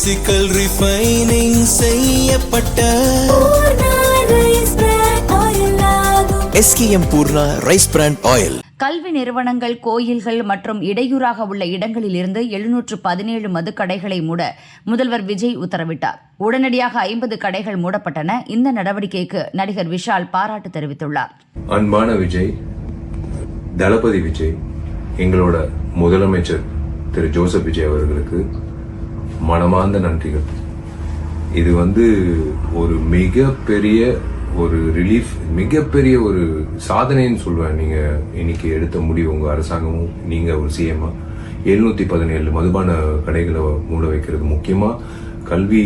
Physical refining செய்யப்பட்ட SKM Poorna rice brand oil. கல்வி நிறுவனங்கள், கோயில்கள் மற்றும் இடையூறாக உள்ள இடங்களில் இருந்து 717 மதுக்கடைகளை மூட முதல்வர் விஜய் உத்தரவிட்டார். உடனடியாக 50 கடைகள் மூடப்பட்டன. இந்த நடவடிக்கைக்கு நடிகர் விஷால் பாராட்டு தெரிவித்துள்ளார். அன்பான விஜய், தளபதி விஜய், எங்களோட முதலமைச்சர் திரு ஜோசப் விஜய் அவர்களுக்கு மனமார்ந்த நன்றிகள். இது ஒரு மிகப்பெரிய ஒரு ரிலீஃப், மிகப்பெரிய ஒரு சாதனைன்னு சொல்லுவேன். நீங்க இன்னைக்கு எடுத்த முடிவு, உங்க அரசாங்கமும் நீங்க ஒரு சிஎம்மா 717 மதுபான கடைகளை மூட வைக்கிறது, முக்கியமா கல்வி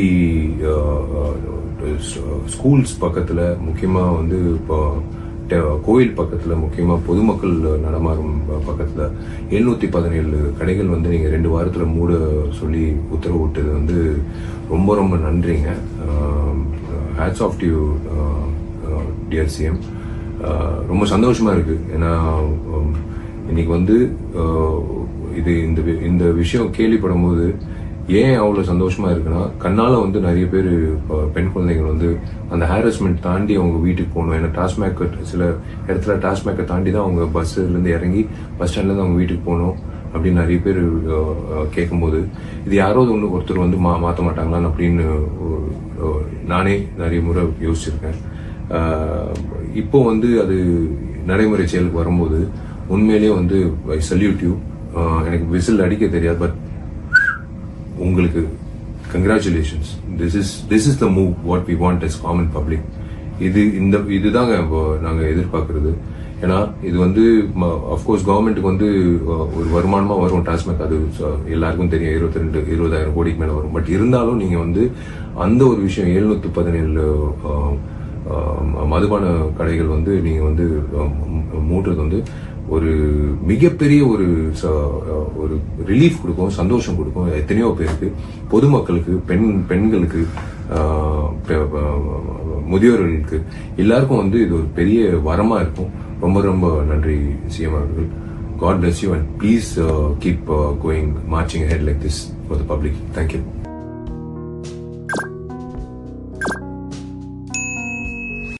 ஸ்கூல்ஸ் பக்கத்துல, முக்கியமா இப்போ கோயில் பக்கத்துல, முக்கியமா பொதுமக்கள் நடமாறும் பக்கத்துல 717 கடைகள் நீங்க 2 வாரத்துல மூட சொல்லி உத்தரவிட்டது ரொம்ப ரொம்ப நன்றிங்க. Hats off to you dear CM. ரொம்ப சந்தோஷமா இருக்கு. ஏன்னா இன்னைக்கு இது இந்த விஷயம் கேள்விப்படும் போது ஏன் அவ்வளவு சந்தோஷமா இருக்குன்னா, கண்ணால நிறைய பேர் பெண் குழந்தைகள் அந்த ஹாரஸ்மெண்ட் தாண்டி அவங்க வீட்டுக்கு போகணும். ஏன்னா டாஸ்மேக் சில இடத்துல டாஸ்மேக்கை தாண்டி தான் அவங்க பஸ்ல இருந்து இறங்கி பஸ் ஸ்டாண்ட்ல இருந்து அவங்க வீட்டுக்கு போகணும் அப்படின்னு நிறைய பேர் கேட்கும்போது, இது யாராவது ஒருத்தர் மாற்ற மாட்டாங்களான்னு அப்படின்னு நானே நிறைய முறை யோசிச்சிருக்கேன். இப்போ அது நடைமுறை செயலுக்கு வரும்போது உண்மையிலேயே ஐ சல்யூட் யூ. எனக்கு விசில் அடிக்க தெரியாது, பட் உங்களுக்கு congratulations. This is the move what we want as common public. இதுதாங்க நாங்க எதிர்பார்க்கறது. ஏன்னா இது அஃப்கோர்ஸ் கவர்மெண்ட்டுக்கு ஒரு வருமானமா வரும் டாஸ்மேக், அது எல்லாருக்கும் தெரியும். 20,000 கோடிக்கு மேல வரும். பட் இருந்தாலும் நீங்க அந்த ஒரு விஷயம் 717 மதுபான கடைகள் நீங்க மூடுறது ஒரு மிகப்பெரிய ஒரு ரிலீஃப் கொடுக்கும், சந்தோஷம் கொடுக்கும் எத்தனையோ பேருக்கு, பொதுமக்களுக்கு, பெண்களுக்கு, முதியோர்களுக்கு, எல்லாருக்கும் இது ஒரு பெரிய வரமா இருக்கும். ரொம்ப ரொம்ப நன்றி சிஎம் அவர்கள். God bless you and please keep going, marching ahead like this for the public. Thank you.